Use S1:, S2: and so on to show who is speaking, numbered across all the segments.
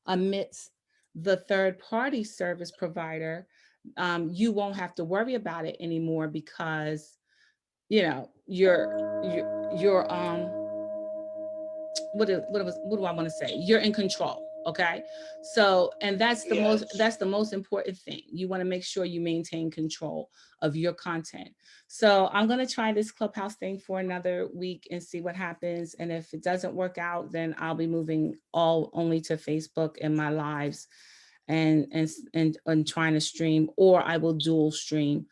S1: amidst the third-party service provider, you won't have to worry about it anymore because, you know, you're what do I want to say? You're in control. Okay. So, and
S2: Yes.
S1: that's the most important thing. You want to make sure you maintain control of your content. So I'm going to try this Clubhouse thing for another week and see what happens. And if it doesn't work out, then I'll be moving all only to Facebook and my lives and trying to stream, or I will dual stream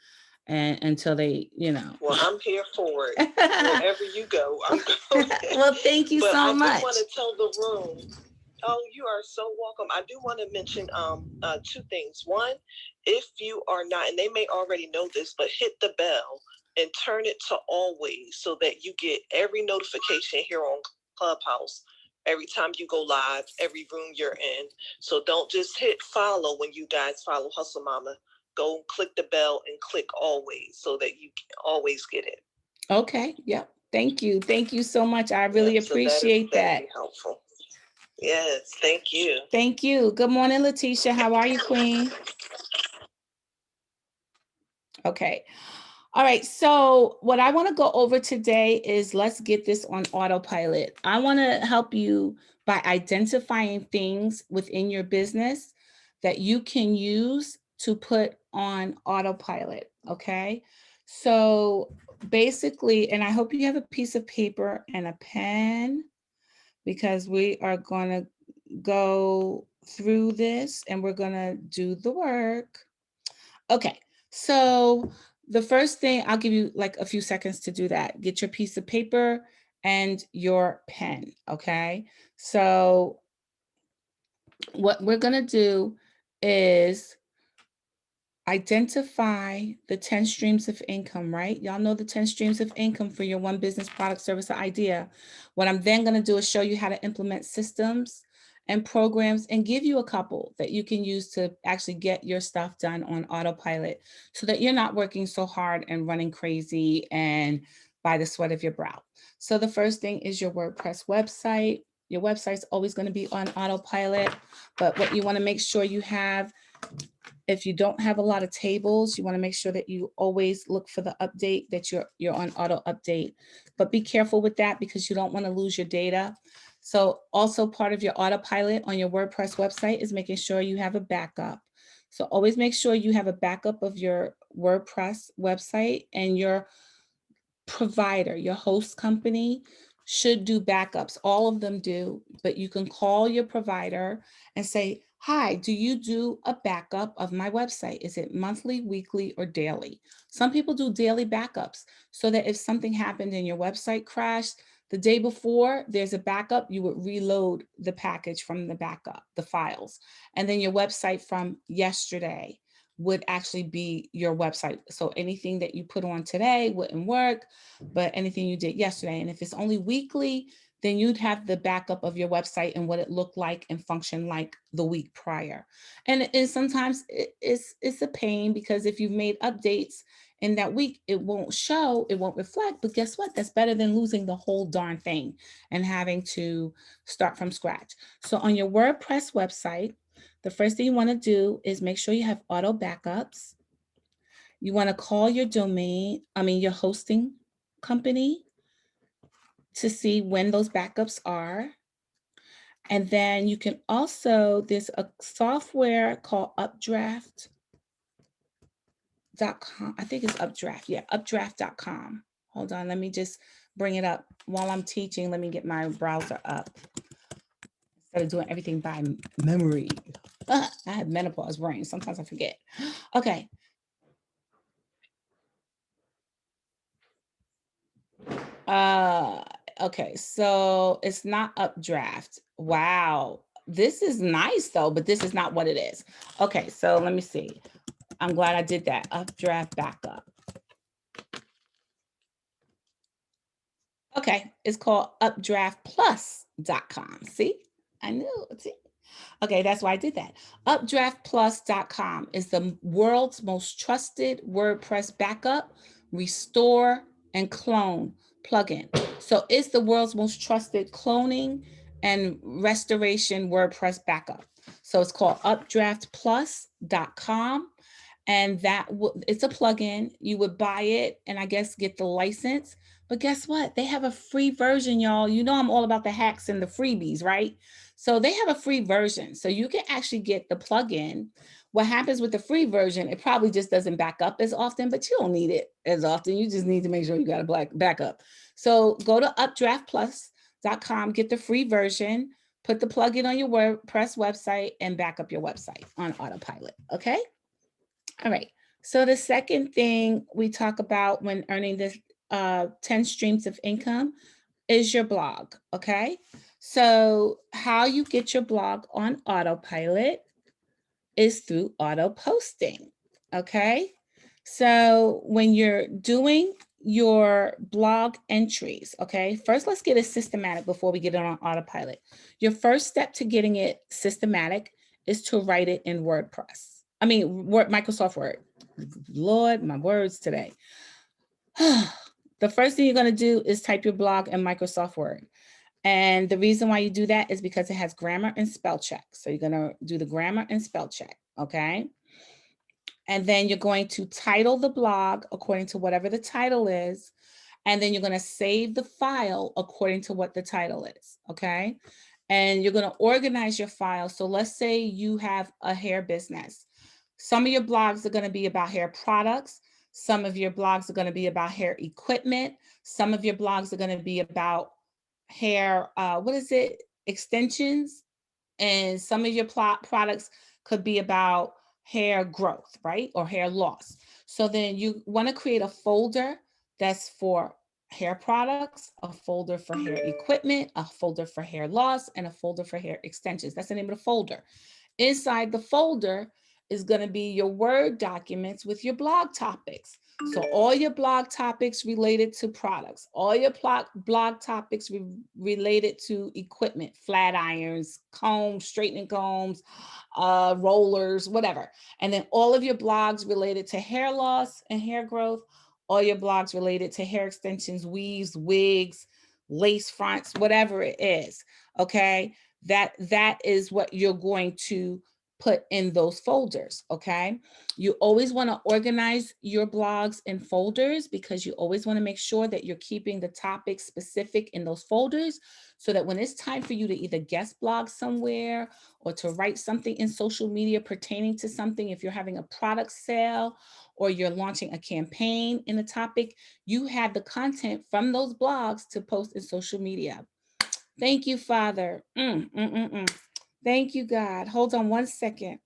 S1: and until they, you know.
S2: Well, I'm here for it. Wherever you go, I'm going.
S1: Well, thank you
S2: But
S1: so
S2: I do
S1: much.
S2: want to tell the room. Oh, you are so welcome. I do want to mention two things. One, if you are not, and they may already know this, but hit the bell and turn it to always so that you get every notification here on Clubhouse every time you go live, every room you're in. So don't just hit follow when you guys follow Hustle Mama. Go click the bell and click always so that you can always get it.
S1: Okay. Yep. Thank you. Thank you so much. I
S2: Yep.
S1: really
S2: So that is
S1: appreciate that.
S2: very helpful. Yes. Thank you.
S1: Thank you. Good morning, Letitia. How are you, Queen? Okay. All right. So, what I want to go over today is let's get this on autopilot. I want to help you by identifying things within your business that you can use to put on autopilot. Okay. So, basically, and I hope you have a piece of paper and a pen because we are going to go through this and we're going to do the work. Okay, so the first thing, I'll give you like a few seconds to do that. Get your piece of paper and your pen, okay? So what we're gonna do is identify the 10 streams of income, right? Y'all know the 10 streams of income for your one business, product, service, or idea. What I'm then going to do is show you how to implement systems and programs and give you a couple that you can use to actually get your stuff done on autopilot so that you're not working so hard and running crazy and by the sweat of your brow. So the first thing is your WordPress website. Your website's always going to be on autopilot, but what you want to make sure you have, if you don't have a lot of tables, you want to make sure that you always look for the update that you're on auto update. But be careful with that because you don't want to lose your data. So also part of your autopilot on your WordPress website is making sure you have a backup. So always make sure you have a backup of your WordPress website, and your provider, your host company should do backups. All of them do, but you can call your provider and say, "Hi, do you do a backup of my website? Is it monthly, weekly, or daily?" Some people do daily backups so that if something happened and your website crashed the day before, there's a backup, you would reload the package from the backup, the files, and then your website from yesterday would actually be your website. So anything that you put on today wouldn't work, but anything you did yesterday. And if it's only weekly, then you'd have the backup of your website and what it looked like and functioned like the week prior. And sometimes it's a pain because if you've made updates in that week, it won't show, it won't reflect. But guess what? That's better than losing the whole darn thing and having to start from scratch. So on your WordPress website, the first thing you want to do is make sure you have auto backups. You want to call your your hosting company to see when those backups are. And then you can also, there's a software called updraft.com. I think it's Updraft. Yeah, updraft.com. Hold on, let me just bring it up. While I'm teaching, let me get my browser up instead of doing everything by memory. I have menopause brain. Sometimes I forget. Okay. Uh, okay, so it's not Updraft. Wow. This is nice though, but this is not what it is. Okay, so let me see. I'm glad I did that. Updraft backup. Okay, it's called updraftplus.com. See? I knew. See? Okay, that's why I did that. Updraftplus.com is the world's most trusted WordPress backup, restore, and clone plugin. So it's the world's most trusted cloning and restoration WordPress backup. So it's called updraftplus.com. And it's a plugin. You would buy it and I guess get the license. But guess what? They have a free version, y'all. You know I'm all about the hacks and the freebies, right? So they have a free version. So you can actually get the plugin. What happens with the free version, it probably just doesn't back up as often, but you don't need it as often. You just need to make sure you got a black backup. So go to updraftplus.com, get the free version, put the plugin on your WordPress website, and back up your website on autopilot. Okay. All right. So the second thing we talk about when earning this 10 streams of income is your blog. Okay. So how you get your blog on autopilot is through auto posting. Okay. So when you're doing your blog entries, okay, first let's get it systematic before we get it on autopilot. Your first step to getting it systematic is to write it in WordPress. I mean, Microsoft Word. Lord, my words today. The first thing you're going to do is type your blog in Microsoft Word. And the reason why you do that is because it has grammar and spell check. So you're going to do the grammar and spell check. Okay. And then you're going to title the blog according to whatever the title is. And then you're going to save the file according to what the title is. Okay. And you're going to organize your file. So let's say you have a hair business. Some of your blogs are going to be about hair products. Some of your blogs are going to be about hair equipment. Some of your blogs are going to be about hair, extensions. And some of your products could be about hair growth, right? Or hair loss. So then you want to create a folder that's for hair products, a folder for hair equipment, a folder for hair loss, and a folder for hair extensions. That's the name of the folder. Inside the folder is going to be your Word documents with your blog topics. So all your blog topics related to products, all your blog topics related to equipment, flat irons, combs, straightening combs, rollers, whatever. And then all of your blogs related to hair loss and hair growth, all your blogs related to hair extensions, weaves, wigs, lace fronts, whatever it is. Okay. That is what you're going to put in those folders. Okay. You always want to organize your blogs in folders because you always want to make sure that you're keeping the topics specific in those folders so that when it's time for you to either guest blog somewhere or to write something in social media pertaining to something, if you're having a product sale or you're launching a campaign in a topic, you have the content from those blogs to post in social media. Thank you, Father. Thank you, God. Hold on one second.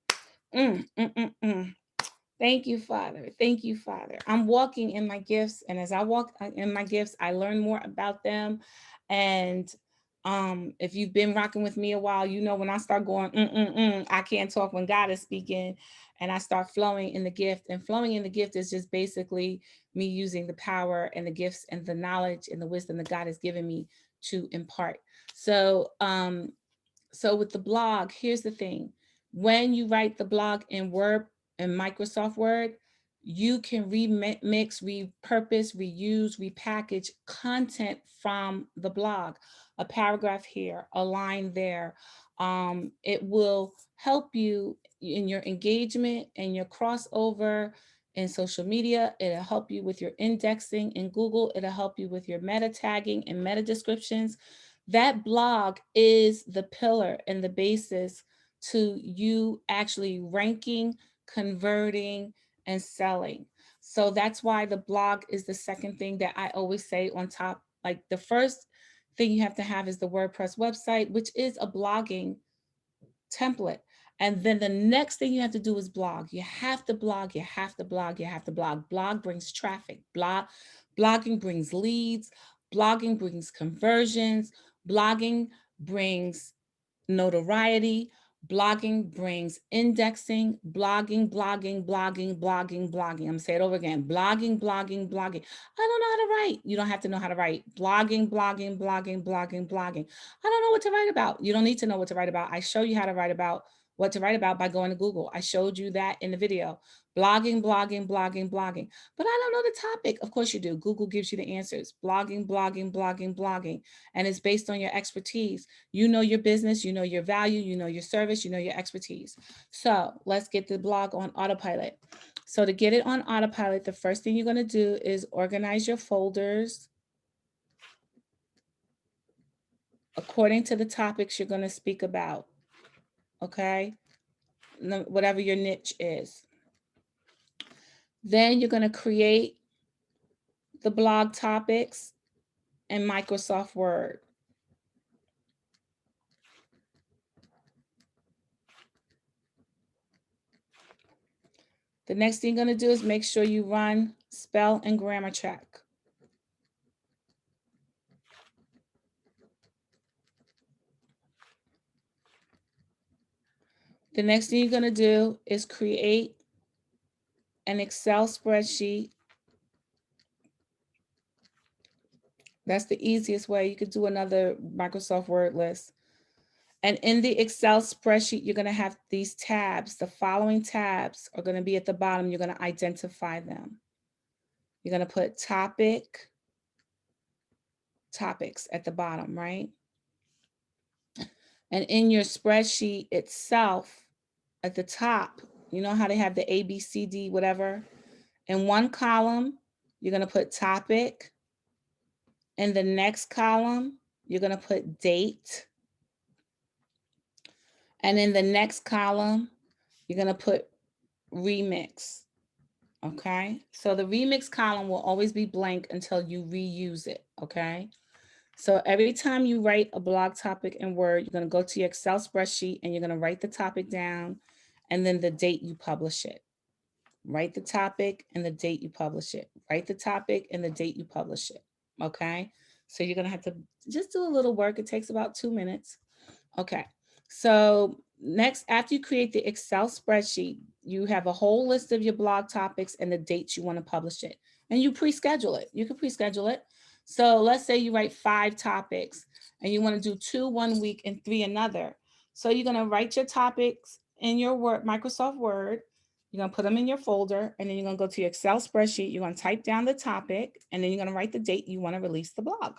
S1: Thank you, Father. Thank you, Father. I'm walking in my gifts, and as I walk in my gifts, I learn more about them. And if you've been rocking with me a while, you know when I start going, I can't talk when God is speaking, and I start flowing in the gift. And flowing in the gift is just basically me using the power and the gifts and the knowledge and the wisdom that God has given me to impart. So, so with the blog, here's the thing. When you write the blog in Word and Microsoft Word, you can remix, repurpose, reuse, repackage content from the blog. A paragraph here, a line there. It will help you in your engagement and your crossover in social media. It'll help you with your indexing in Google. It'll help you with your meta tagging and meta descriptions. That blog is the pillar and the basis to you actually ranking, converting, and selling. So that's why the blog is the second thing that I always say on top. Like the first thing you have to have is the WordPress website, which is a blogging template. And then the next thing you have to do is blog. You have to blog, you have to blog, you have to blog. Blog brings traffic. Blogging brings leads. Blogging brings conversions. Blogging brings notoriety. Blogging brings indexing. Blogging. I'm gonna say it over again. Blogging. I don't know how to write. You don't have to know how to write. Blogging. I don't know what to write about. You don't need to know what to write about. I show you how to write about what to write about by going to Google. I showed you that in the video. Blogging, blogging, blogging, blogging. But I don't know the topic. Of course you do. Google gives you the answers. Blogging, blogging, blogging, blogging. And it's based on your expertise. You know your business, you know your value, you know your service, you know your expertise. So let's get the blog on autopilot. So to get it on autopilot, the first thing you're going to do is organize your folders according to the topics you're going to speak about. Okay? Whatever your niche is. Then you're going to create the blog topics in Microsoft Word. The next thing you're going to do is make sure you run spell and grammar check. The next thing you're going to do is create an Excel spreadsheet. That's the easiest way. You could do another Microsoft Word list. And in the Excel spreadsheet, you're going to have these tabs. The following tabs are going to be at the bottom. You're going to identify them. You're going to put topics at the bottom, right? And in your spreadsheet itself, at the top, you know how they have the A, B, C, D, whatever? In one column, you're going to put topic. In the next column, you're going to put date. And in the next column, you're going to put remix. Okay? So the remix column will always be blank until you reuse it. Okay? So every time you write a blog topic in Word, you're going to go to your Excel spreadsheet and you're going to write the topic down and then the date you publish it. Write the topic and the date you publish it. Write the topic and the date you publish it. Okay? So you're going to have to just do a little work. It takes about 2 minutes. Okay. So next, after you create the Excel spreadsheet, you have a whole list of your blog topics and the dates you want to publish it. And you pre-schedule it. You can pre-schedule it. So let's say you write 5 topics and you want to do 2 one week and 3 another. So you're going to write your topics in your Word, Microsoft Word. You're going to put them in your folder and then you're going to go to your Excel spreadsheet. You're going to type down the topic and then you're going to write the date you want to release the blog.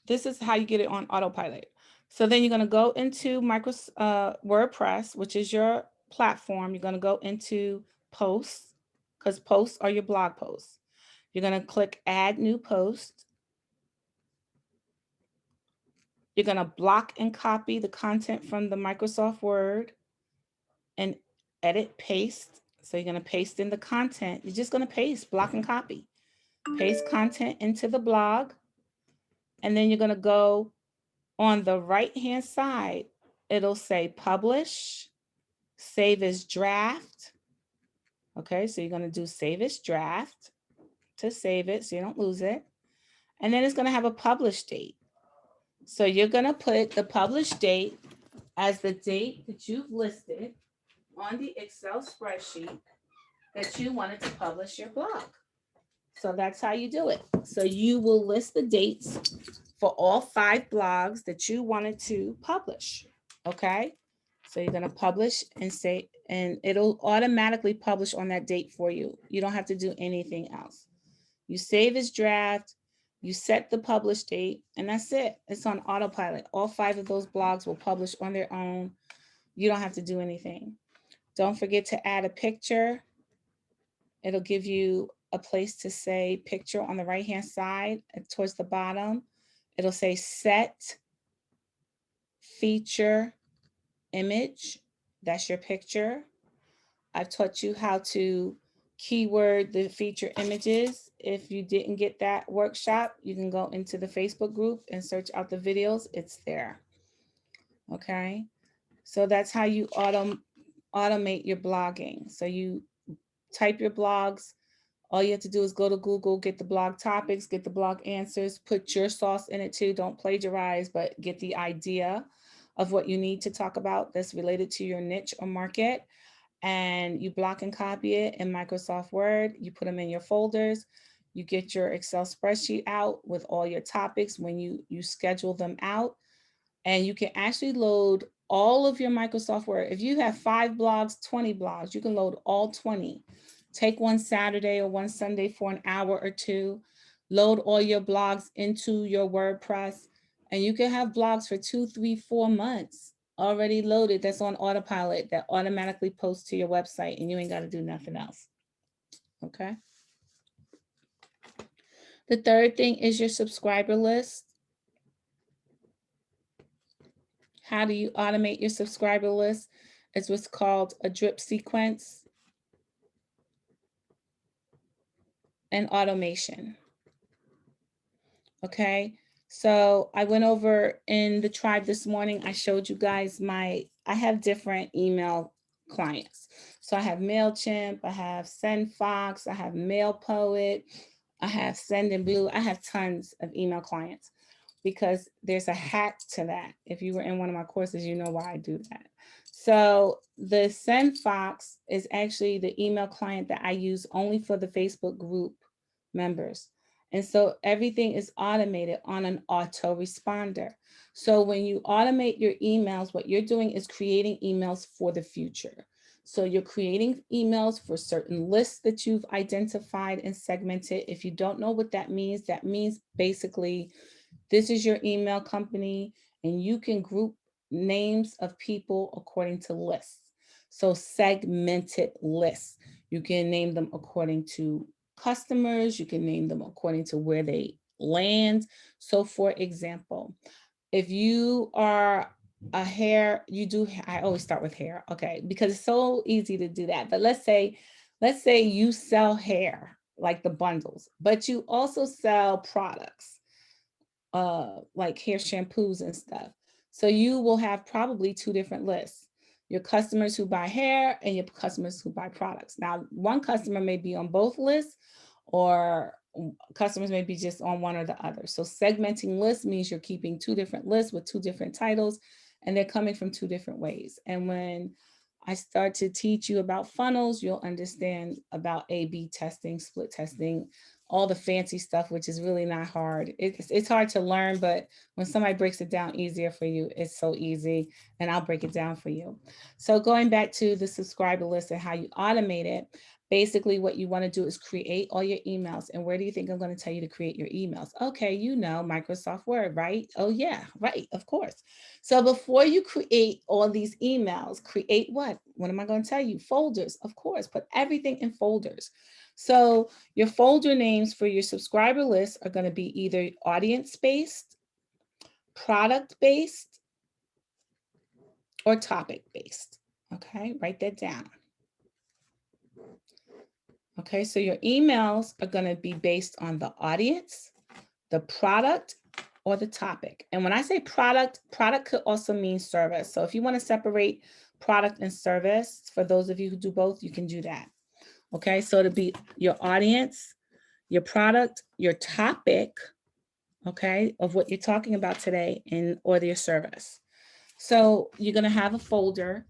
S1: This is how you get it on autopilot. So then you're going to go into WordPress, which is your platform. You're going to go into posts because posts are your blog posts. You're going to click add new post. You're going to block and copy the content from the Microsoft Word and edit paste. So you're going to paste in the content. You're just going to paste, block and copy. Paste content into the blog. And then you're going to go on the right-hand side, it'll say publish, save as draft. Okay, so you're going to do save as draft to save it so you don't lose it. And then it's going to have a publish date. So you're going to put the publish date as the date that you've listed on the Excel spreadsheet that you wanted to publish your blog. So that's how you do it. So you will list the dates for all 5 blogs that you wanted to publish. Okay. So you're going to publish and say, and it'll automatically publish on that date for you. You don't have to do anything else. You save as draft, you set the publish date, and that's it. It's on autopilot. All 5 of those blogs will publish on their own. You don't have to do anything. Don't forget to add a picture. It'll give you a place to say picture on the right-hand side towards the bottom. It'll say set feature image. That's your picture. I've taught you how to keyword the feature images. If you didn't get that workshop, you can go into the Facebook group and search out the videos. It's there. Okay. So that's how you automate your blogging. So you type your blogs. All you have to do is go to Google, get the blog topics, get the blog answers, put your sauce in it too. Don't plagiarize, but get the idea of what you need to talk about that's related to your niche or market. And you block and copy it in Microsoft Word. You put them in your folders. You get your Excel spreadsheet out with all your topics when you schedule them out. And you can actually load all of your Microsoft Word. If you have 5 blogs, 20 blogs, you can load all 20. Take one Saturday or one Sunday for an hour or two, load all your blogs into your WordPress, and you can have blogs for 2, 3, 4 months already loaded. That's on autopilot that automatically posts to your website, and you ain't got to do nothing else. Okay. The third thing is your subscriber list. How do you automate your subscriber list? It's what's called a drip sequence and automation. Okay, so I went over in the tribe this morning. I showed you guys I have different email clients. So I have MailChimp, I have SendFox, I have MailPoet, I have Sendinblue. I have tons of email clients because there's a hack to that. If you were in one of my courses, you know why I do that. So the SendFox is actually the email client that I use only for the Facebook group members. And so everything is automated on an autoresponder. So when you automate your emails, what you're doing is creating emails for the future. So you're creating emails for certain lists that you've identified and segmented. If you don't know what that means basically this is your email company and you can group names of people according to lists. So segmented lists. You can name them according to customers. You can name them according to where they land. So for example, if you are a hair, I always start with hair, okay, because it's so easy to do that. But let's say you sell hair, like the bundles, but you also sell products like hair shampoos and stuff. So you will have probably 2 different lists. Your customers who buy hair and your customers who buy products. Now, one customer may be on both lists or customers may be just on one or the other. So segmenting lists means you're keeping 2 different lists with 2 different titles and they're coming from 2 different ways. And when I start to teach you about funnels, you'll understand about A/B testing, split testing, all the fancy stuff, which is really not hard. It's hard to learn, but when somebody breaks it down easier for you, it's so easy, and I'll break it down for you. So going back to the subscriber list and how you automate it, basically what you want to do is create all your emails. And where do you think I'm going to tell you to create your emails? Okay, you know, Microsoft Word, right? Oh yeah, right, of course. So before you create all these emails, create what? What am I going to tell you? Folders, of course, put everything in folders. So your folder names for your subscriber list are going to be either audience-based, product-based, or topic-based. Okay, write that down. Okay, so your emails are going to be based on the audience, the product, or the topic. And when I say product could also mean service. So if you want to separate product and service, for those of you who do both, you can do that. Okay, so it'll be your audience, your product, your topic, okay, of what you're talking about today, and or your service. So you're going to have a folder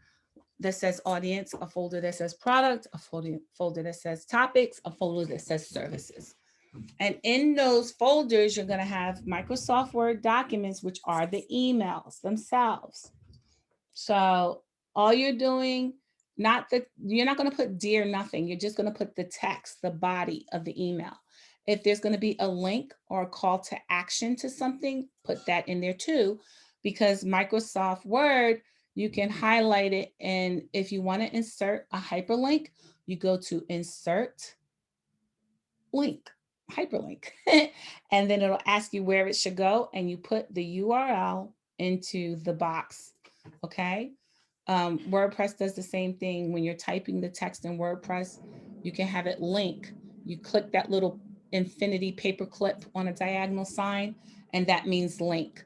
S1: that says audience, a folder that says product, a folder that says topics, a folder that says services. And in those folders, you're going to have Microsoft Word documents, which are the emails themselves. So all you're doing, you're not going to put dear nothing. You're just going to put the text, the body of the email. If there's going to be a link or a call to action to something, put that in there too, because Microsoft Word, you can highlight it. And if you want to insert a hyperlink, you go to insert link, hyperlink, and then it'll ask you where it should go. And you put the URL into the box. Okay. WordPress does the same thing. When you're typing the text in WordPress, you can have it link. You click that little infinity paperclip on a diagonal sign, and that means link.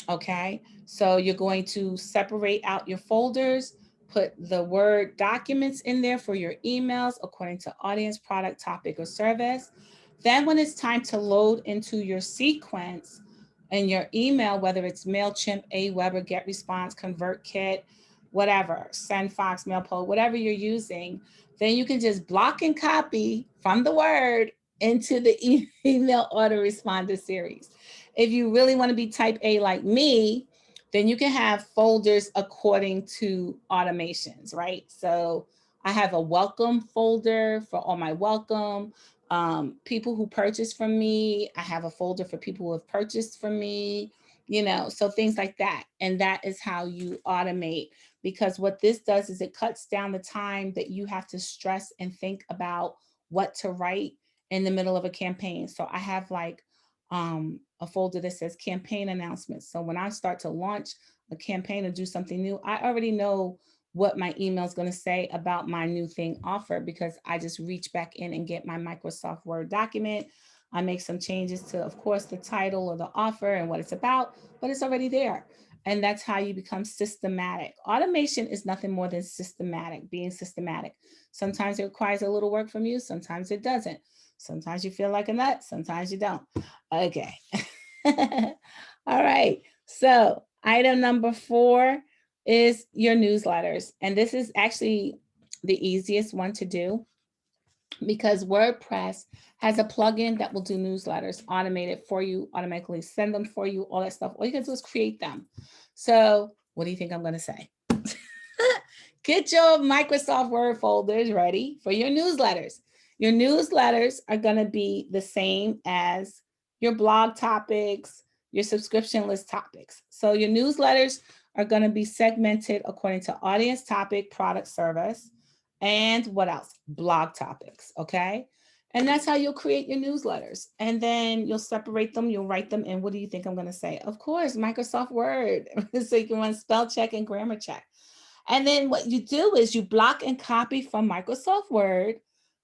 S1: Okay, so you're going to separate out your folders, put the Word documents in there for your emails according to audience, product, topic, or service. Then when it's time to load into your sequence and your email, whether it's MailChimp, Aweber, GetResponse, ConvertKit, whatever, SendFox, MailPo, whatever you're using, then you can just block and copy from the Word into the email autoresponder series. If you really want to be type A like me, Then you can have folders according to automations, right? So I have a welcome folder for all my welcome. People who purchase from me, I have a folder for people who have purchased from me, so things like that. And that is how you automate, because what this does is it cuts down the time that you have to stress and think about what to write in the middle of a campaign. So I have like a folder that says campaign announcements. So when I start to launch a campaign or do something new, I already know what my email is going to say about my new thing offer, because I just reach back in and get my Microsoft Word document. I make some changes to, of course, the title or the offer and what it's about, but it's already there. And that's how you become systematic. Automation is nothing more than systematic, being systematic. Sometimes it requires a little work from you, sometimes it doesn't. Sometimes you feel like a nut, sometimes you don't. Okay. All right. So, item number 4 is your newsletters. And this is actually the easiest one to do, because WordPress has a plugin that will do newsletters, automate it for you, automatically send them for you, all that stuff. All you can do is create them. So, what do you think I'm going to say? Get your Microsoft Word folders ready for your newsletters. Your newsletters are going to be the same as your blog topics, your subscription list topics. So your newsletters are going to be segmented according to audience, topic, product, service, and what else? Blog topics, okay? And that's how you'll create your newsletters. And then you'll separate them, you'll write them. And what do you think I'm going to say? Of course, Microsoft Word. So you can run spell check and grammar check. And then what you do is you block and copy from Microsoft Word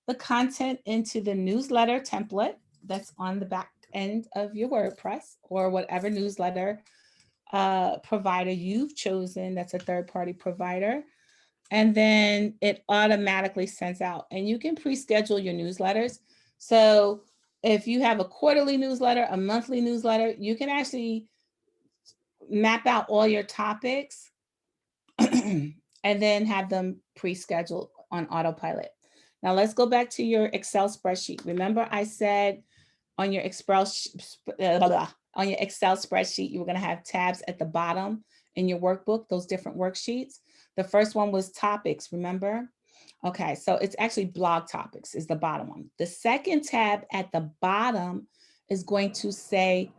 S1: the content into the newsletter template that's on the back end of your WordPress, or whatever newsletter provider you've chosen that's a third-party provider. And then it automatically sends out. And you can pre-schedule your newsletters. So if you have a quarterly newsletter, a monthly newsletter, you can actually map out all your topics and then have them pre-scheduled on autopilot. Now let's go back to your Excel spreadsheet. Remember I said on your Excel spreadsheet, you were going to have tabs at the bottom in your workbook, those different worksheets. The first one was topics, remember? Okay, so it's actually blog topics is the bottom one. The second tab at the bottom is going to say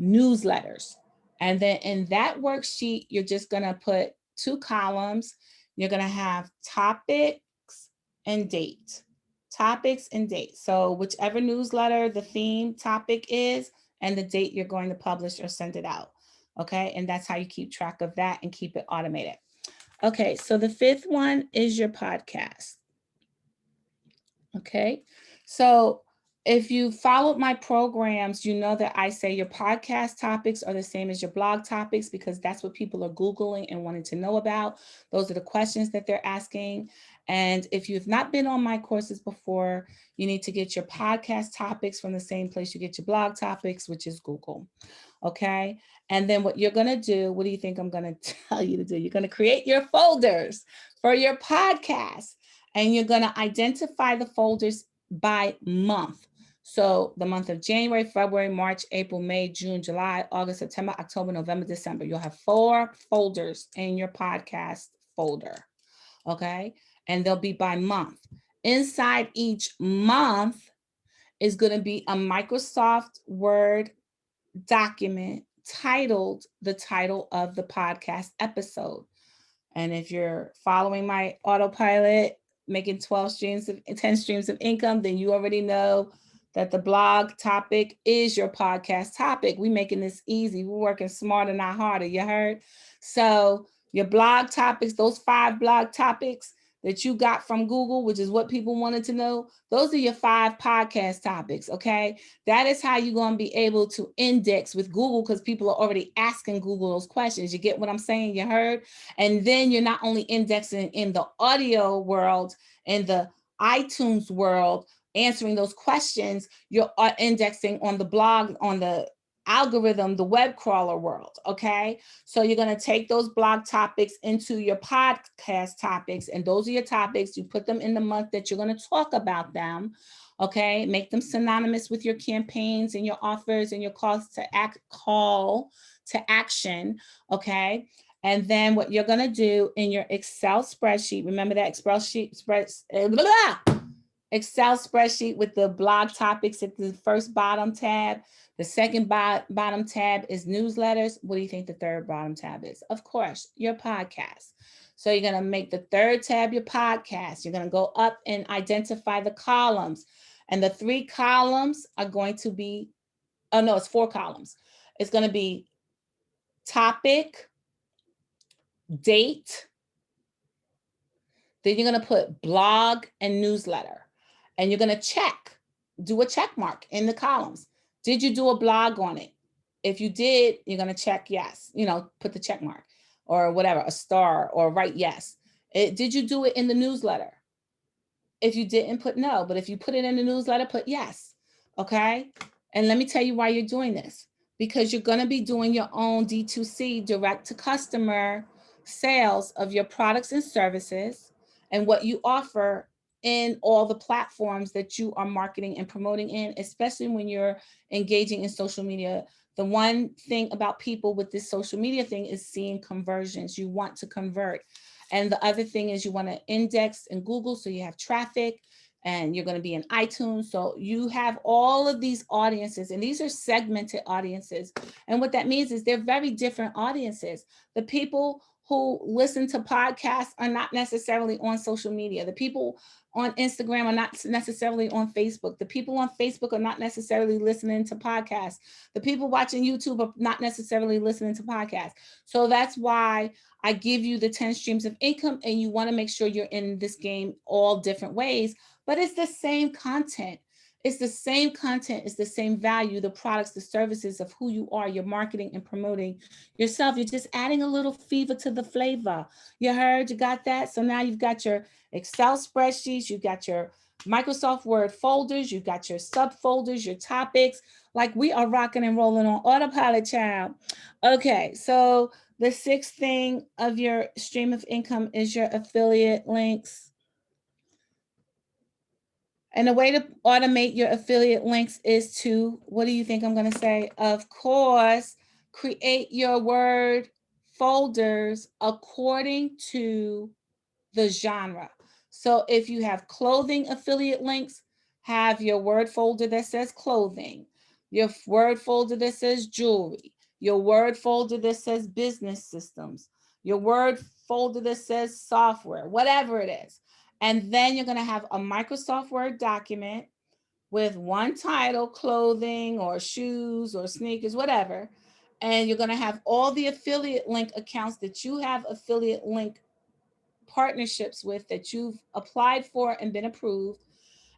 S1: newsletters. And then in that worksheet, you're just going to put 2 columns. You're going to have topics and date. Topics and date. So whichever newsletter the theme topic is and the date you're going to publish or send it out. Okay. And that's how you keep track of that and keep it automated. Okay. So the 5th one is your podcast. Okay. So if you followed my programs, you know that I say your podcast topics are the same as your blog topics, because that's what people are Googling and wanting to know about. Those are the questions that they're asking. And if you've not been on my courses before, you need to get your podcast topics from the same place you get your blog topics, which is Google. Okay. And then what you're going to do, what do you think I'm going to tell you to do? You're going to create your folders for your podcast, and you're going to identify the folders by month. So the month of January, February, March, April, May, June, July, August, September, October, November, December. You'll have 4 folders in your podcast folder. Okay. And they'll be by month. Inside each month is going to be a Microsoft Word document titled the title of the podcast episode. And if you're following my autopilot, making 10 streams of income, then you already know that the blog topic is your podcast topic. We're making this easy. We're working smarter, not harder. You heard? So your blog topics, those 5 blog topics that you got from Google, which is what people wanted to know, those are your 5 podcast topics, okay? That is how you're going to be able to index with Google, because people are already asking Google those questions. You get what I'm saying? You heard? And then you're not only indexing in the audio world, in the iTunes world, answering those questions, you're indexing on the blog, on the algorithm, the web crawler world, okay? So you're going to take those blog topics into your podcast topics, and those are your topics. You put them in the month that you're going to talk about them, okay? Make them synonymous with your campaigns and your offers and your call to action, okay? And then what you're gonna do in your Excel spreadsheet, remember that Excel spreadsheet with the blog topics at the first bottom tab. The second bottom tab is newsletters. What do you think the third bottom tab is? Of course, your podcast. So you're going to make the third tab your podcast. You're going to go up and identify the columns. And the 3 columns are going to be, oh no, it's 4 columns. It's going to be topic, date. Then you're going to put blog and newsletter. And you're going to do a check mark in the columns. Did you do a blog on it? If you did, you're going to check yes, put the check mark or whatever, a star, or write yes. Did you do it in the newsletter? If you didn't, put no. But if you put it in the newsletter, put yes. Okay. And let me tell you why you're doing this. Because you're going to be doing your own D2C, direct to customer sales of your products and services and what you offer in all the platforms that you are marketing and promoting in, especially when you're engaging in social media. The one thing about people with this social media thing is seeing conversions. You want to convert. And the other thing is you want to index in Google so you have traffic, and you're going to be in iTunes. So you have all of these audiences, and these are segmented audiences. And what that means is they're very different audiences. The people who listen to podcasts are not necessarily on social media. The people on Instagram are not necessarily on Facebook. The people on Facebook are not necessarily listening to podcasts. The people watching YouTube are not necessarily listening to podcasts. So that's why I give you the 10 streams of income, and you want to make sure you're in this game all different ways, but it's the same content. It's the same content, it's the same value, the products, the services of who you are, you're marketing and promoting yourself. You're just adding a little fever to the flavor. You heard, you got that? So now you've got your Excel spreadsheets, you've got your Microsoft Word folders, you've got your subfolders, your topics. Like, we are rocking and rolling on autopilot, child. Okay, so the 6th thing of your stream of income is your affiliate links. And the way to automate your affiliate links is to, what do you think I'm going to say? Of course, create your word folders according to the genre. So if you have clothing affiliate links, have your word folder that says clothing, your word folder that says jewelry, your word folder that says business systems, your word folder that says software, whatever it is. And then you're going to have a Microsoft Word document with one title, clothing or shoes or sneakers, whatever. And you're going to have all the affiliate link accounts that you have affiliate link partnerships with, that you've applied for and been approved.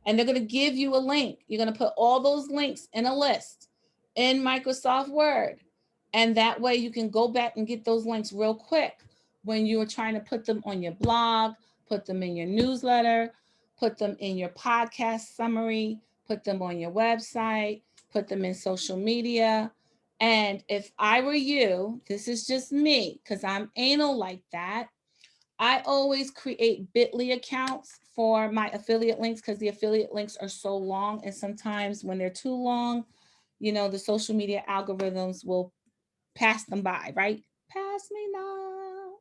S1: And they're going to give you a link. You're going to put all those links in a list in Microsoft Word. And that way you can go back and get those links real quick when you are trying to put them on your blog, put them in your newsletter, put them in your podcast summary, put them on your website, put them in social media. And if I were you, this is just me, because I'm anal like that, I always create bit.ly accounts for my affiliate links, because the affiliate links are so long. And sometimes when they're too long, the social media algorithms will pass them by, right? Pass me now.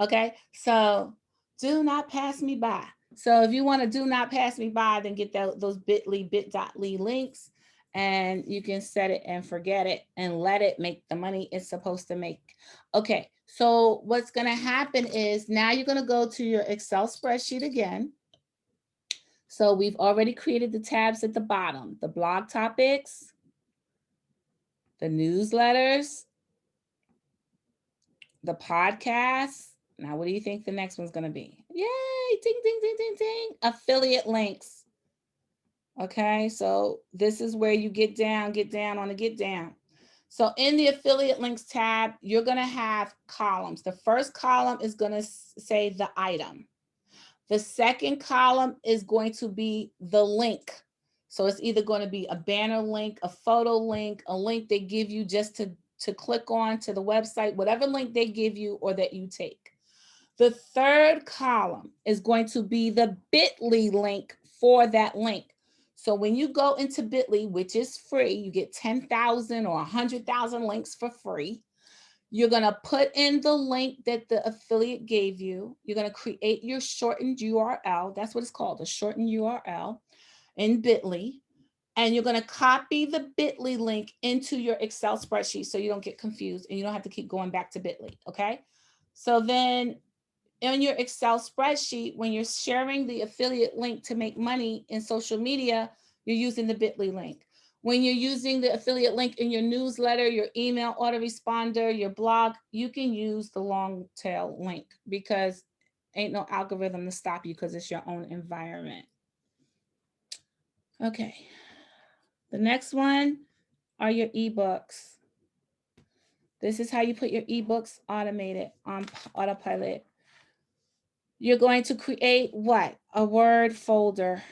S1: Okay, so do not pass me by. So if you want to do not pass me by, then get those bit.ly links, and you can set it and forget it and let it make the money it's supposed to make. Okay, so what's going to happen is now you're going to go to your Excel spreadsheet again. So we've already created the tabs at the bottom, the blog topics, the newsletters, the podcasts. Now, what do you think the next one's going to be? Yay, ding, ding, ding, ding, ding. Affiliate links. Okay, so this is where you get down on the get down. So in the affiliate links tab, you're going to have columns. The first column is going to say the item. The second column is going to be the link. So it's either going to be a banner link, a photo link, a link they give you just to click on to the website, whatever link they give you or that you take. The third column is going to be the bit.ly link for that link. So when you go into Bitly, which is free, you get 10,000 or 100,000 links for free. You're going to put in the link that the affiliate gave you. You're going to create your shortened URL. That's what it's called, a shortened URL in Bitly. And you're going to copy the Bitly link into your Excel spreadsheet so you don't get confused and you don't have to keep going back to Bitly. Okay. So then in your Excel spreadsheet, when you're sharing the affiliate link to make money in social media, you're using the Bitly link. When you're using the affiliate link in your newsletter, your email autoresponder, your blog, you can use the long tail link because ain't no algorithm to stop you because it's your own environment. Okay. The next one are your ebooks. This is how you put your ebooks automated on autopilot. You're going to create what? A Word folder.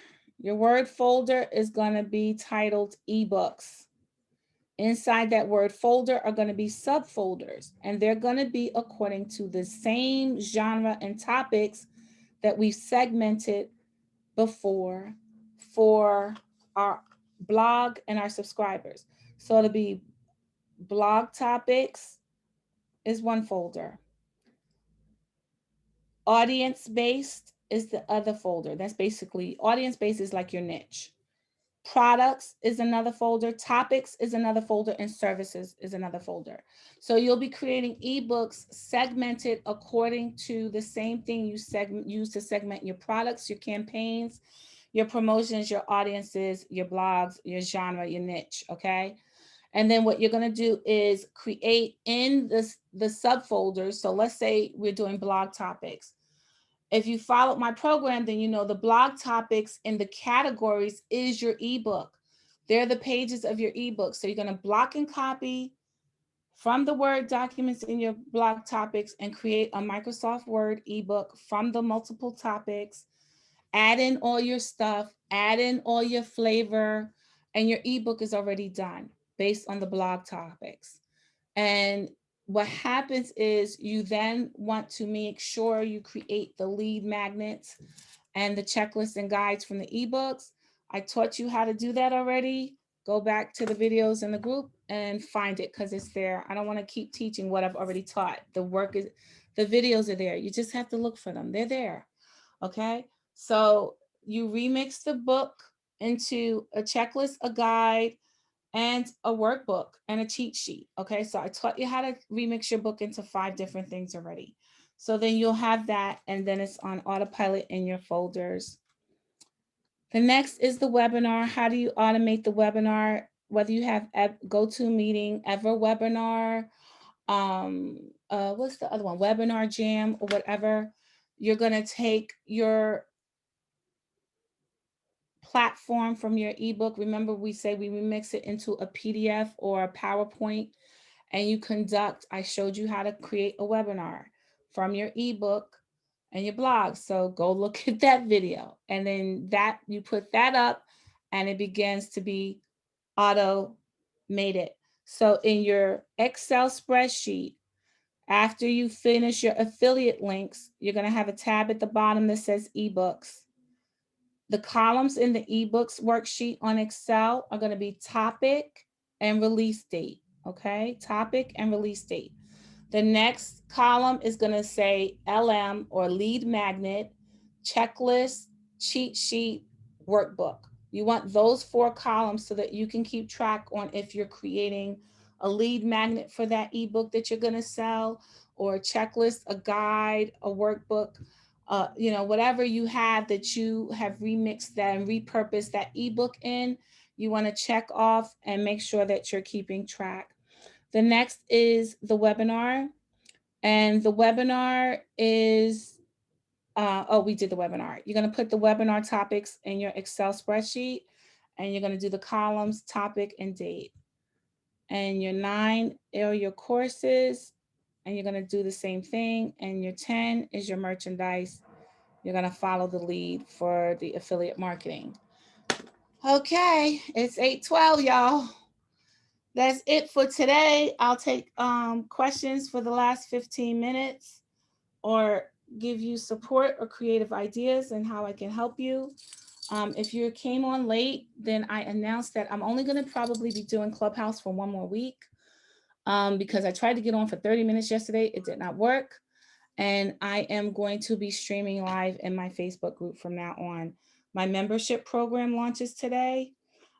S1: Your Word folder is going to be titled ebooks. Inside that Word folder are going to be subfolders, and they're going to be according to the same genre and topics that we've segmented before for our blog and our subscribers. So it'll be blog topics is one folder. Audience based is the other folder. That's basically audience based is like your niche. Products is another folder. Topics is another folder, and services is another folder. So you'll be creating ebooks segmented according to the same thing you use to segment your products, your campaigns, your promotions, your audiences, your blogs, your genre, your niche. Okay. And then what you're going to do is create in the subfolders. So let's say we're doing blog topics. If you followed my program, then you know the blog topics in the categories is your ebook. They're the pages of your ebook. So you're going to block and copy from the Word documents in your blog topics and create a Microsoft Word ebook from the multiple topics. Add in all your stuff, add in all your flavor, and your ebook is already done based on the blog topics. And what happens is you then want to make sure you create the lead magnets and the checklists and guides from the ebooks. I taught you how to do that already. Go back to the videos in the group and find it because it's there. I don't want to keep teaching what I've already taught. The videos are there. You just have to look for them. They're there. Okay. So you remix the book into a checklist, a guide, and a workbook and a cheat sheet. Okay, so I taught you how to remix your book into 5 different things already. So then you'll have that, and then it's on autopilot in your folders. The next is the webinar. How do you automate the webinar? Whether you have GoToMeeting, EverWebinar, what's the other one? Webinar Jam or whatever. You're gonna take your platform from your ebook. Remember, we say we remix it into a PDF or a PowerPoint, and you conduct. I showed you how to create a webinar from your ebook and your blog. So go look at that video, and then that you put that up, and it begins to be automated. So in your Excel spreadsheet, after you finish your affiliate links, you're going to have a tab at the bottom that says ebooks. The columns in the ebooks worksheet on Excel are going to be topic and release date. Okay, topic and release date. The next column is going to say LM or lead magnet, checklist, cheat sheet, workbook. You want those 4 columns so that you can keep track on if you're creating a lead magnet for that ebook that you're going to sell, or a checklist, a guide, a workbook, whatever you have that you have remixed that and repurposed that ebook in, you want to check off and make sure that you're keeping track. The next is the webinar. And the webinar is, we did the webinar. You're going to put the webinar topics in your Excel spreadsheet, and you're going to do the columns, topic, and date. And your 9 are your courses, and you're going to do the same thing. And your 10 is your merchandise. You're going to follow the lead for the affiliate marketing. Okay, it's 8:12, y'all. That's it for today. I'll take questions for the last 15 minutes or give you support or creative ideas and how I can help you. If you came on late, then I announced that I'm only going to probably be doing Clubhouse for one more week, because I tried to get on for 30 minutes yesterday. It did not work. And I am going to be streaming live in my Facebook group from now on. My membership program launches today.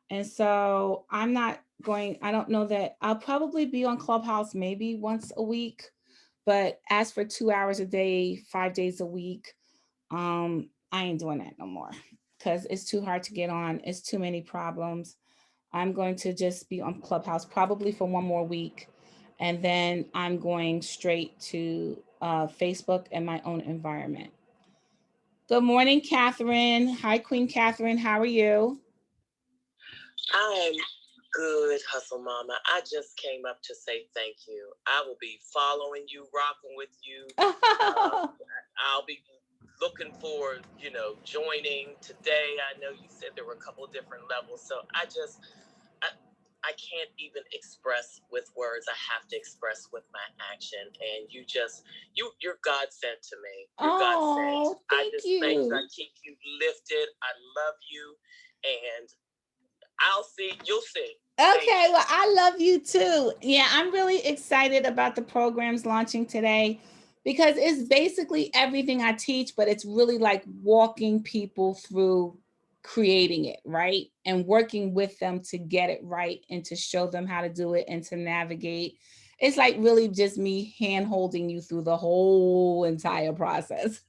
S1: And so I don't know that I'll probably be on Clubhouse maybe once a week, but as for 2 hours a day, 5 days a week, I ain't doing that no more because it's too hard to get on. It's too many problems. I'm going to just be on Clubhouse probably for one more week. And then I'm going straight to Facebook and my own environment. Good morning, Catherine. Hi, Queen Catherine. How are you?
S3: I'm good, Hustle Mama. I just came up to say thank you. I will be following you, rocking with you. I'll be looking for, joining today. I know you said there were a couple of different levels. So I can't even express with words. I have to express with my action. And you're God sent to me. You're God sent.
S1: Thank you.
S3: Thank you. I keep you lifted. I love you. And I'll see. You'll see.
S1: Okay, well, I love you too. Yeah, I'm really excited about the programs launching today because it's basically everything I teach, but it's really like walking people through creating it, right? And working with them to get it right and to show them how to do it and to navigate. It's like really just me hand holding you through the whole entire process.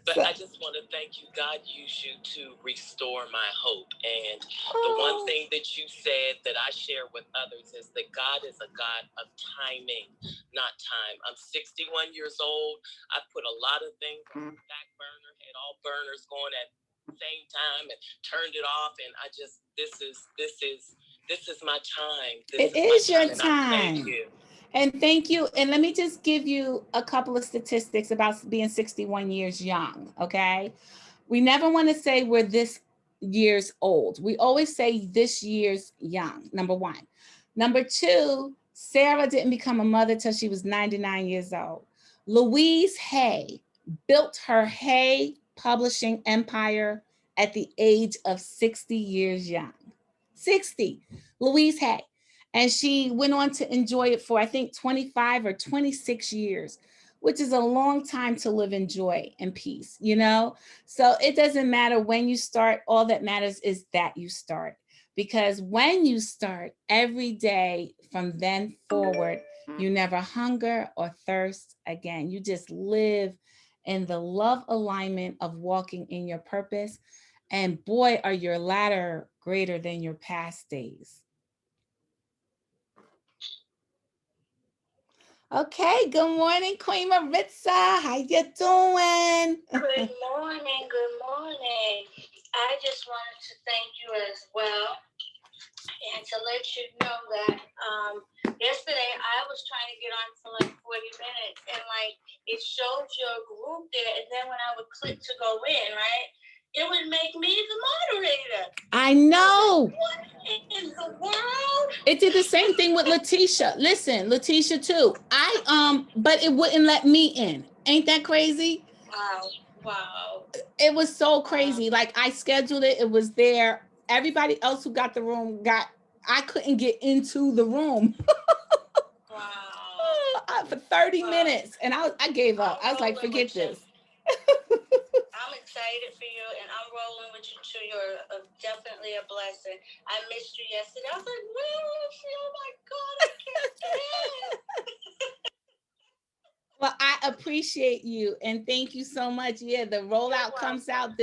S3: But I just want to thank you. God used you to restore my hope. And the one thing that you said that I share with others is that God is a God of timing, not time. I'm 61 years old. I put a lot of things on the back burner, had all burners going at the same time and turned it off. And this is my time.
S1: It is your time. And thank you. And let me just give you a couple of statistics about being 61 years young. Okay. We never want to say we're this year's old. We always say this year's young, number one. Number two, Sarah didn't become a mother till she was 99 years old. Louise Hay built her Hay publishing empire at the age of 60 years young. 60. Louise Hay. And she went on to enjoy it for, I think, 25 or 26 years, which is a long time to live in joy and peace, you know? So it doesn't matter when you start. All that matters is that you start. Because when you start every day from then forward, you never hunger or thirst again. You just live in the love alignment of walking in your purpose. And boy, are your latter greater than your past days. Okay, good morning, Queen Maritza. How you doing?
S4: Good morning, good morning. I just wanted to thank you as well and to let you know that yesterday I was trying to get on for like 40 minutes and like it showed your group there, and then when I would click to go in, right, it would make me the moderator.
S1: I know.
S4: What in the world?
S1: It did the same thing with Letitia. Listen, Letitia too. But it wouldn't let me in. Ain't that crazy?
S4: Wow.
S1: It was so crazy. Like I scheduled it. It was there. Everybody else who got the room I couldn't get into the room.
S4: Wow.
S1: For 30 minutes. And I gave up. I was like, forget this.
S4: I'm excited for you, and I'm rolling with you too. You're definitely a blessing. I missed you yesterday. I was like, where is she? Oh my God, I can't get in.
S1: Well, I appreciate you and thank you so much. Yeah, the rollout comes out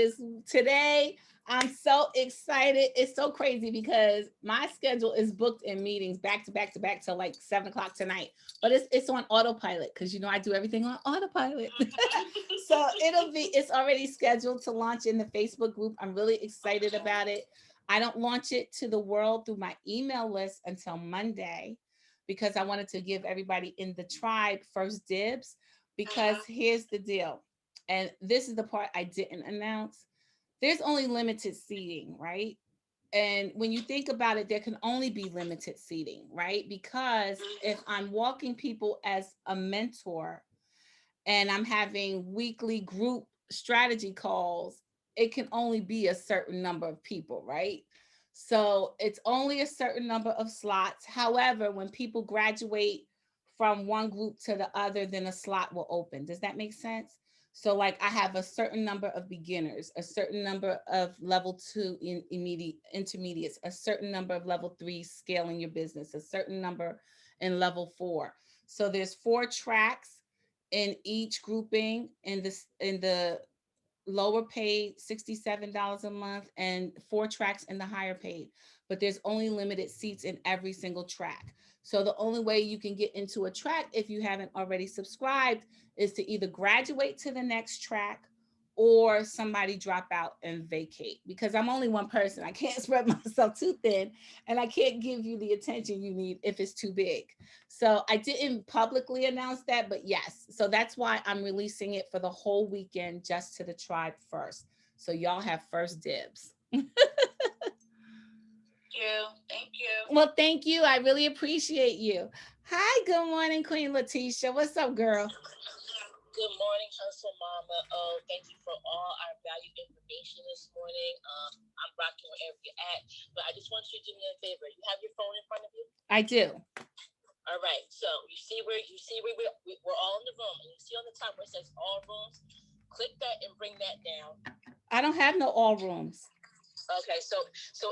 S1: today. I'm so excited. It's so crazy because my schedule is booked in meetings back to back to back till like 7 o'clock tonight. But it's on autopilot because I do everything on autopilot. So it's already scheduled to launch in the Facebook group. I'm really excited about it. I don't launch it to the world through my email list until Monday, because I wanted to give everybody in the tribe first dibs. Because here's the deal, and this is the part I didn't announce. There's only limited seating, right? And when you think about it, there can only be limited seating, right? Because if I'm walking people as a mentor and I'm having weekly group strategy calls, it can only be a certain number of people, right? So it's only a certain number of slots. However, when people graduate from one group to the other, then a slot will open. Does that make sense? So like I have a certain number of beginners, a certain number of level 2 in immediate intermediates, a certain number of level 3 scaling your business, a certain number in level 4. So there's 4 tracks in each grouping in the lower paid $67 a month and 4 tracks in the higher paid, but there's only limited seats in every single track. So the only way you can get into a track if you haven't already subscribed is to either graduate to the next track or somebody drop out and vacate, because I'm only one person. I can't spread myself too thin and I can't give you the attention you need if it's too big. So I didn't publicly announce that, but yes. So that's why I'm releasing it for the whole weekend just to the tribe first. So y'all have first dibs.
S4: Thank you.
S1: Well, thank you. I really appreciate you. Hi, good morning, Queen Letitia. What's up, girl?
S3: Good morning, Hustle Mama. Oh, thank you for all our valued information this morning. I'm rocking wherever you're at, but I just want you to do me a favor. You have your phone in front of you?
S1: I do.
S3: All right. So we're all in the room, and you see on the top where it says all rooms. Click that and bring that down.
S1: I don't have no all rooms.
S3: Okay, so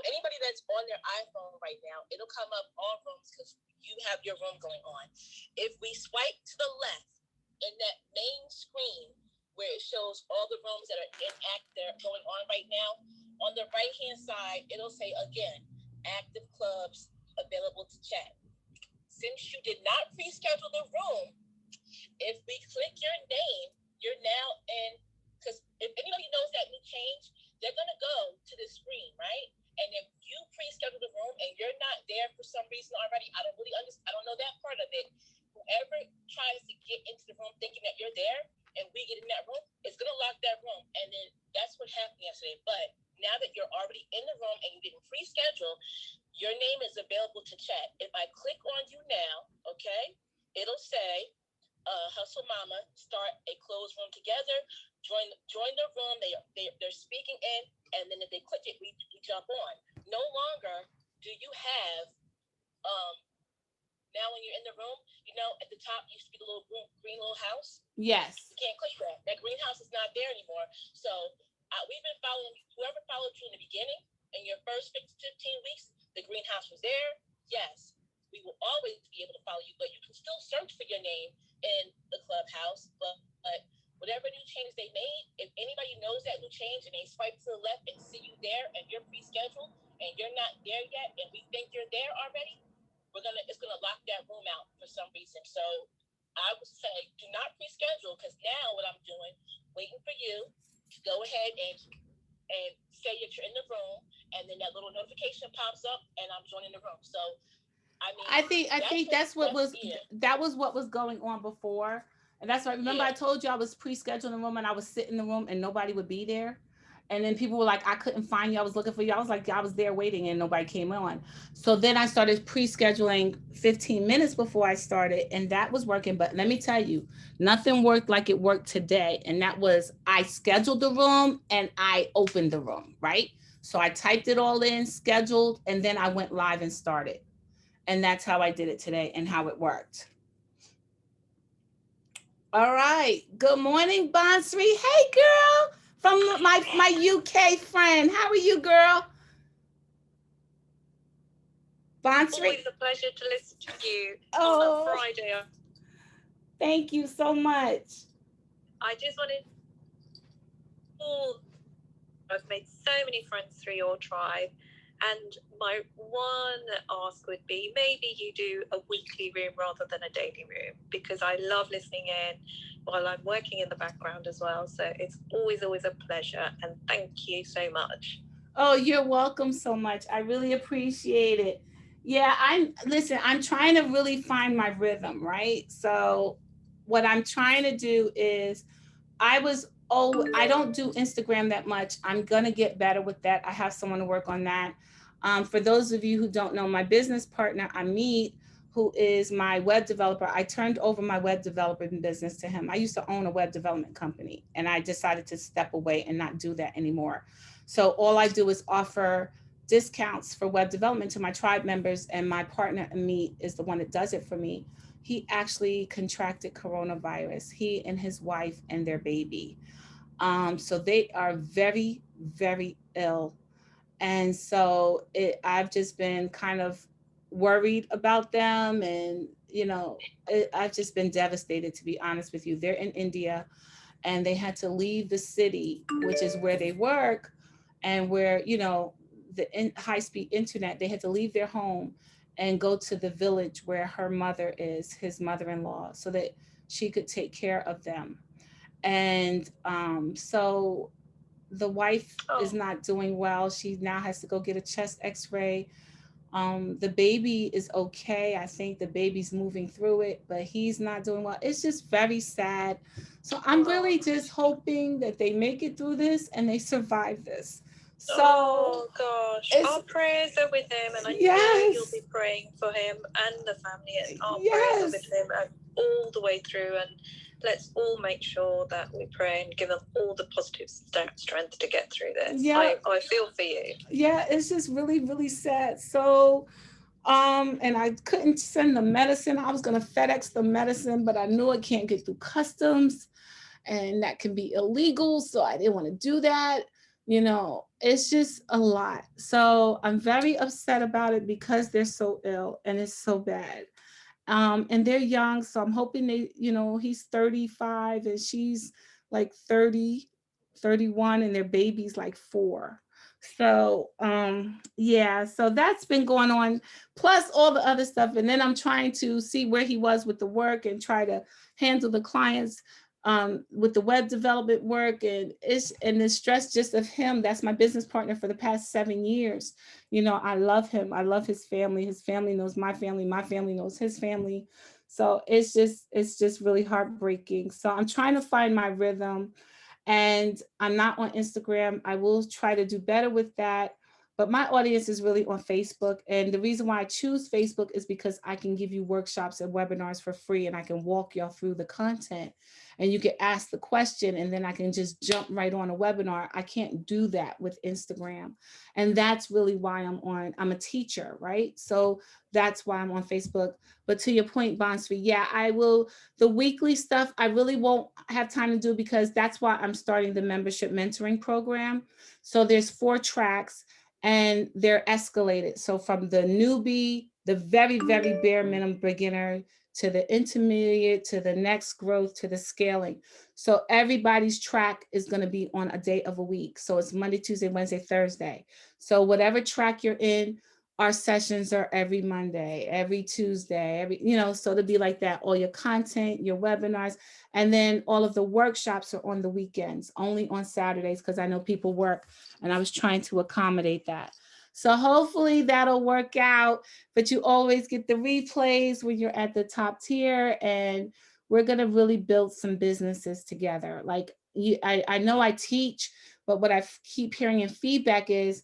S3: anybody that's on their iPhone right now, it'll come up all rooms because you have your room going on. If we swipe to the left in that main screen where it shows all the rooms that are they're going on right now, on the right hand side, it'll say again, active clubs available to chat. Since you did not pre-schedule the room, if we click your name, you're now in, because if anybody knows that new change, they're going to go to the screen, right? And if you pre-schedule the room and you're not there for some reason already, I don't really understand, I don't know that part of it. Whoever tries to get into the room thinking that you're there and we get in that room, it's going to lock that room. And then that's what happened yesterday. But now that you're already in the room and you didn't pre-schedule, your name is available to chat. If I click on you now, okay, it'll say, Hustle Mama, start a closed room together. Join the room. They're speaking in, and then if they click it, we jump on. No longer do you have now when you're in the room, you know, at the top used to be the little green little house.
S1: Yes.
S3: You can't click that. That green house is not there anymore. So we've been following whoever followed you in the beginning in your first 15 weeks. The green house was there. Yes, we will always be able to follow you, but you can still search for your name in the clubhouse. But whatever new changes they made, if anybody knows that new change and they swipe to the left and see you there and you're pre-scheduled and you're not there yet and we think you're there already, it's gonna lock that room out for some reason. So I would say do not pre-schedule, because now what I'm doing, waiting for you to go ahead and say that you're in the room, and then that little notification pops up and I'm joining the room. So I mean,
S1: I think that's what was what was going on before. And that's why, remember, I told you I was pre-scheduling the room and I was sitting in the room and nobody would be there. And then people were like, I couldn't find you. I was looking for you. I was like, I was there waiting and nobody came on. So then I started pre-scheduling 15 minutes before I started, and that was working. But let me tell you, nothing worked like it worked today. And that was, I scheduled the room and I opened the room, right? So I typed it all in, scheduled, and then I went live and started. And that's how I did it today and how it worked. All right. Good morning, Bonsri. Hey, girl. From my UK friend. How are you, girl? Bonsri?
S5: Always a pleasure to listen to you on a Friday.
S1: Thank you so much.
S5: I just wanted I've made so many friends through your tribe, and my one ask would be maybe you do a weekly room rather than a daily room, because I love listening in while I'm working in the background as well. So it's always a pleasure, and thank you so much.
S1: Oh, you're welcome so much. I really appreciate it. Yeah, I'm trying to really find my rhythm, right? So what I'm trying to do is I don't do Instagram that much. I'm going to get better with that. I have someone to work on that. For those of you who don't know, my business partner, Amit, who is my web developer. I turned over my web development business to him. I used to own a web development company, and I decided to step away and not do that anymore. So all I do is offer discounts for web development to my tribe members, and my partner Amit is the one that does it for me. He actually contracted coronavirus, he and his wife and their baby. So they are very, very ill. And so I've just been kind of worried about them. And, I've just been devastated, to be honest with you. They're in India, and they had to leave the city, which is where they work and where, high speed internet. They had to leave their home and go to the village where her mother is, his mother in law, so that she could take care of them. And so the wife is not doing well. She now has to go get a chest x-ray. The baby is okay. I think the baby's moving through it, but he's not doing well. It's just very sad. So I'm really just hoping that they make it through this and they survive this. So
S5: oh gosh, our prayers are with him, and I know you'll be praying for him and the family. Our prayers are with him all the way through, and let's all make sure that we pray and give them all the positive strength to get through this. Yeah. I feel for you.
S1: Yeah, it's just really, really sad. So and I couldn't send the medicine. I was gonna FedEx the medicine, but I knew it can't get through customs, and that can be illegal. So I didn't want to do that. It's just a lot. So I'm very upset about it because they're so ill and it's so bad. And they're young, so I'm hoping they, he's 35 and she's like 30, 31, and their baby's like 4. So yeah, so that's been going on, plus all the other stuff. And then I'm trying to see where he was with the work and try to handle the clients with the web development work. And the stress just of him. That's my business partner for the past 7 years. I love him. I love his family. His family knows my family. My family knows his family. So it's just really heartbreaking. So I'm trying to find my rhythm, and I'm not on Instagram. I will try to do better with that. But my audience is really on Facebook. And the reason why I choose Facebook is because I can give you workshops and webinars for free, and I can walk y'all through the content, and you can ask the question, and then I can just jump right on a webinar. I can't do that with Instagram. And that's really why I'm a teacher, right? So that's why I'm on Facebook. But to your point, Bonsfi, yeah, I will. The weekly stuff, I really won't have time to do, because that's why I'm starting the membership mentoring program. So there's 4 tracks, and they're escalated. So from the newbie, the very, very bare minimum beginner, to the intermediate, to the next growth, to the scaling. So everybody's track is going to be on a day of a week. So it's Monday, Tuesday, Wednesday, Thursday. So whatever track you're in, our sessions are every Monday, every Tuesday, so to be like that. All your content, your webinars, and then all of the workshops are on the weekends, only on Saturdays, because I know people work, and I was trying to accommodate that. So hopefully that'll work out, but you always get the replays when you're at the top tier, and we're going to really build some businesses together. Like I know I teach, but what I keep hearing in feedback is,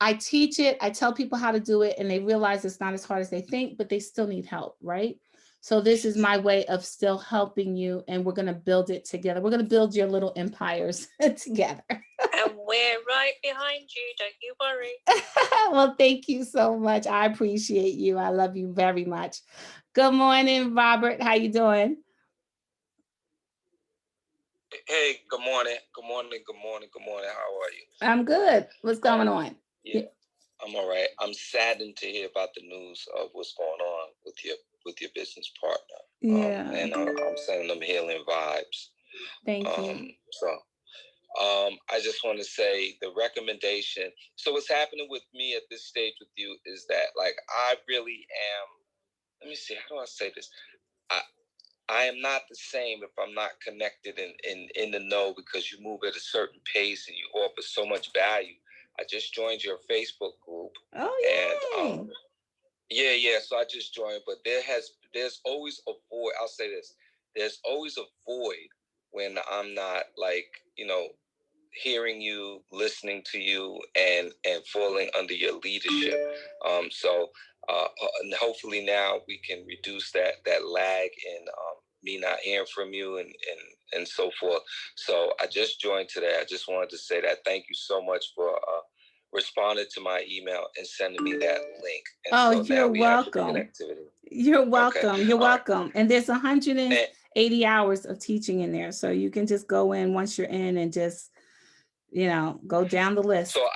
S1: I teach it, I tell people how to do it, and they realize it's not as hard as they think, but they still need help, right? So this is my way of still helping you, and we're going to build it together. We're going to build your little empires together.
S5: And we're right behind you, don't you worry.
S1: Well, thank you so much. I appreciate you. I love you very much. Good morning, Robert. How you doing?
S6: Hey, good morning. Good morning. Good morning. Good morning. How are you?
S1: I'm good. What's going on?
S6: Yeah, I'm all right. I'm saddened to hear about the news of what's going on with your business partner.
S1: Yeah.
S6: And I'm sending them healing vibes.
S1: Thank you.
S6: So I just want to say the recommendation. So what's happening with me at this stage with you is that, like, I really am. Let me see. How do I say this? I am not the same if I'm not connected in the know, because you move at a certain pace and you offer so much value. I just joined your Facebook group.
S1: Oh, yeah.
S6: And yeah. So I just joined, but there's always a void. I'll say this: there's always a void when I'm not, like, hearing you, listening to you, and falling under your leadership. So And hopefully now we can reduce that lag in me not hearing from you and so forth. So I just joined today. I just wanted to say that thank you so much for responding to my email and sending me that link. And
S1: Oh,
S6: so
S1: you're
S6: now we have the
S1: welcome.
S6: connectivity.
S1: You're welcome.
S6: Okay.
S1: You're
S6: All right.
S1: welcome. And there's 180 hours of teaching in there. So you can just go in once you're in and just, go down the list.
S6: So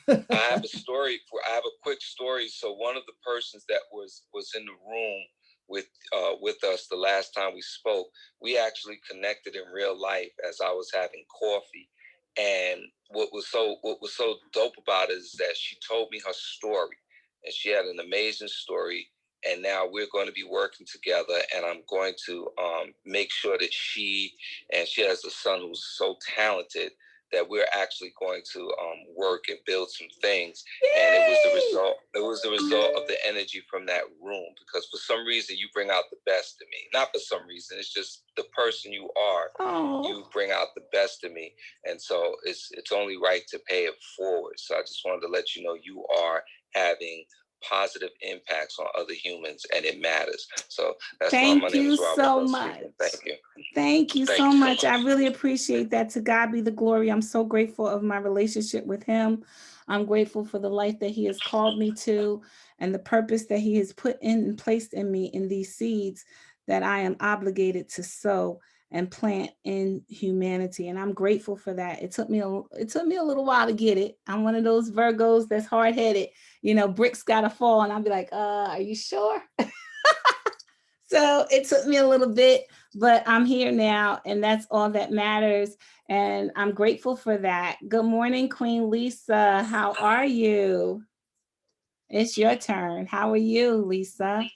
S6: I have a story. I have a quick story. So one of the persons that was in the room with us the last time we spoke, we actually connected in real life as I was having coffee. And what was so dope about it is that she told me her story, and she had an amazing story. And now we're going to be working together, and I'm going to make sure that she has a son who's so talented that we're actually going to work and build some things. Yay! And it was the result of the energy from that room, because for some reason you bring out the best in me. Not for some reason, it's just the person you are.
S1: Oh.
S6: You bring out the best in me. And so it's only right to pay it forward. So I just wanted to let you know you are having positive impacts on other humans, and it matters. So that's why my name is Robert.
S1: Thank you so much.
S6: Thank you.
S1: Thank you so much. I really appreciate that. To God be the glory. I'm so grateful of my relationship with him. I'm grateful for the life that he has called me to and the purpose that he has put in and placed in me in these seeds that I am obligated to sow and plant in humanity. And I'm grateful for that. It took me a little while to get it. I'm one of those Virgos that's hard-headed. Bricks gotta fall. And I'll be like, are you sure? So it took me a little bit, but I'm here now, and that's all that matters. And I'm grateful for that. Good morning, Queen Lisa. How are you? It's your turn. How are you, Lisa?
S3: Morning,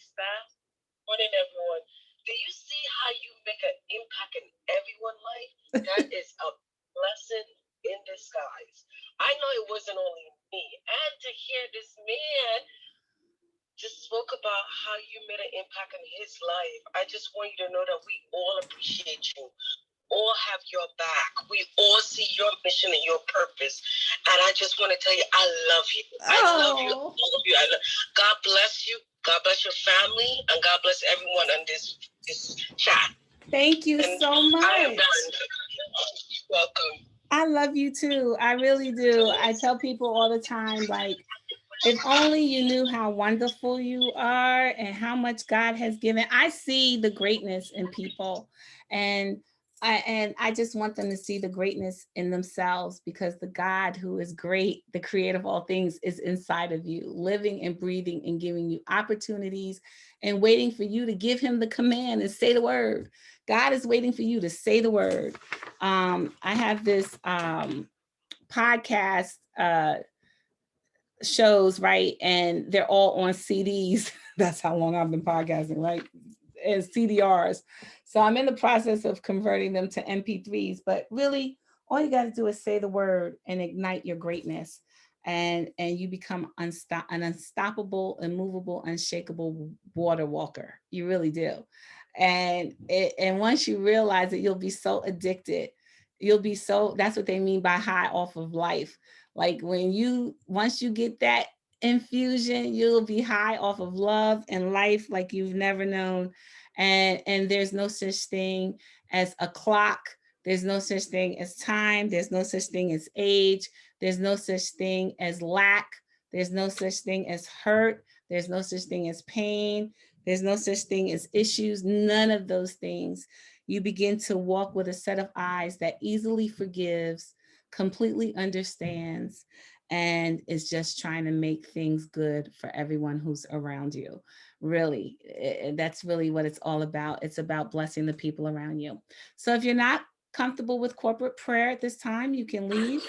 S3: everyone. Do you see how you make an impact in everyone's life? That is a blessing in disguise. I know it wasn't only me. And to hear this man just spoke about how you made an impact in his life. I just want you to know that we all appreciate you, all have your back. We all see your mission and your purpose. And I just want to tell you, I love you. I love you. All of you. God bless you. God bless your family. And God bless everyone on this chat.
S1: Thank you so much.
S3: I am done. You're welcome.
S1: I love you too. I really do. I tell people all the time, like, if only you knew how wonderful you are and how much God has given. I see the greatness in people, and I just want them to see the greatness in themselves, because the God who is great, the creator of all things, is inside of you, living and breathing and giving you opportunities and waiting for you to give him the command and say the word. God is waiting for you to say the word. I have this podcast shows, right? And they're all on CDs. That's how long I've been podcasting, right? And CDRs. So I'm in the process of converting them to MP3s, but really all you got to do is say the word and ignite your greatness. And you become an unstoppable, immovable, unshakable water walker. You really do. And once you realize it, you'll be so addicted. That's what they mean by high off of life. Like once you get that infusion, you'll be high off of love and life like you've never known. And there's no such thing as a clock. There's no such thing as time. There's no such thing as age. There's no such thing as lack. There's no such thing as hurt. There's no such thing as pain. There's no such thing as issues. None of those things. You begin to walk with a set of eyes that easily forgives, completely understands, and is just trying to make things good for everyone who's around you. Really, that's really what it's all about. It's about blessing the people around you. So if you're not comfortable with corporate prayer at this time, you can leave.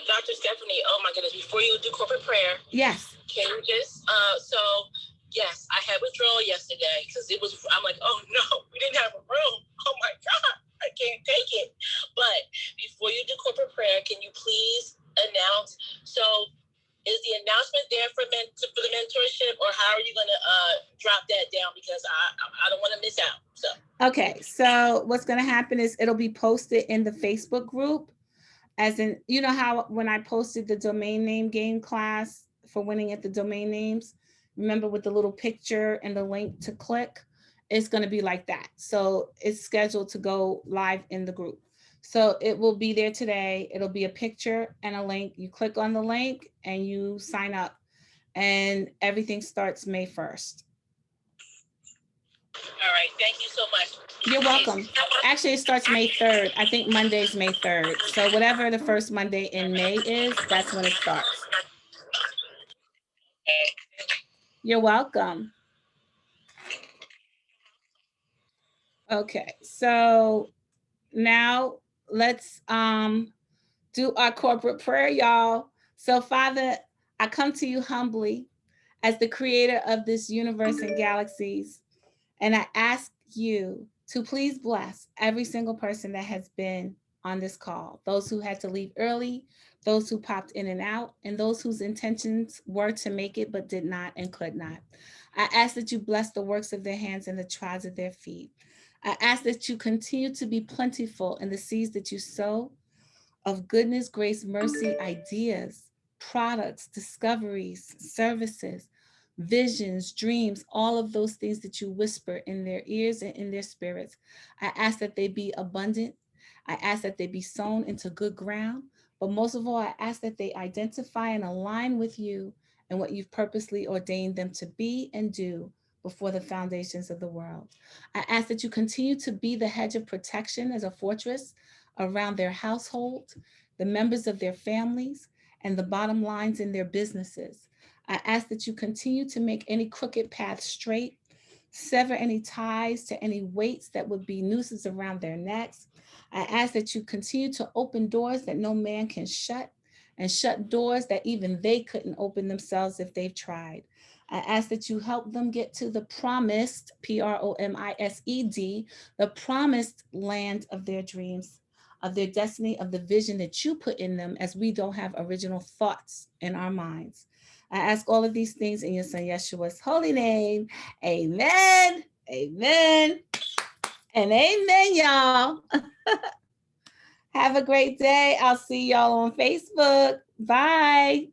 S3: Dr. Stefany, oh my goodness, before you do corporate prayer,
S1: yes,
S3: can you just, yes, I had withdrawal yesterday because I'm like, oh no, we didn't have a room. Oh my God, I can't take it. But before you do corporate prayer, can you please announce? So is the announcement there for the mentorship, or how are you going to drop that down? Because I don't want to miss out. So.
S1: Okay, so what's going to happen is it'll be posted in the Facebook group. As in, how when I posted the domain name game class for winning at the domain names, remember with the little picture and the link to click, it's going to be like that. So it's scheduled to go live in the group. So it will be there today. It'll be a picture and a link. You click on the link and you sign up, and everything starts May 1st.
S3: All right. Thank you so much.
S1: You're welcome. Actually, it starts May 3rd. I think Monday's May 3rd. So whatever the first Monday in May is, that's when it starts. You're welcome. Okay, so now let's do our corporate prayer, y'all. So Father, I come to you humbly as the creator of this universe and galaxies, and I ask you to please bless every single person that has been on this call, those who had to leave early, those who popped in and out, and those whose intentions were to make it but did not and could not. I ask that you bless the works of their hands and the trials of their feet. I ask that you continue to be plentiful in the seeds that you sow of goodness, grace, mercy, ideas, products, discoveries, services, visions, dreams, all of those things that you whisper in their ears and in their spirits. I ask that they be abundant. I ask that they be sown into good ground. But most of all, I ask that they identify and align with you and what you've purposely ordained them to be and do before the foundations of the world. I ask that you continue to be the hedge of protection as a fortress around their household, the members of their families, and the bottom lines in their businesses. I ask that you continue to make any crooked path straight, sever any ties to any weights that would be nooses around their necks. I ask that you continue to open doors that no man can shut, and shut doors that even they couldn't open themselves if they've tried. I ask that you help them get to the promised, PROMISED, the promised land of their dreams, of their destiny, of the vision that you put in them, as we don't have original thoughts in our minds. I ask all of these things in your son Yeshua's holy name. Amen, amen, and amen, y'all. Have a great day. I'll see y'all on Facebook. Bye.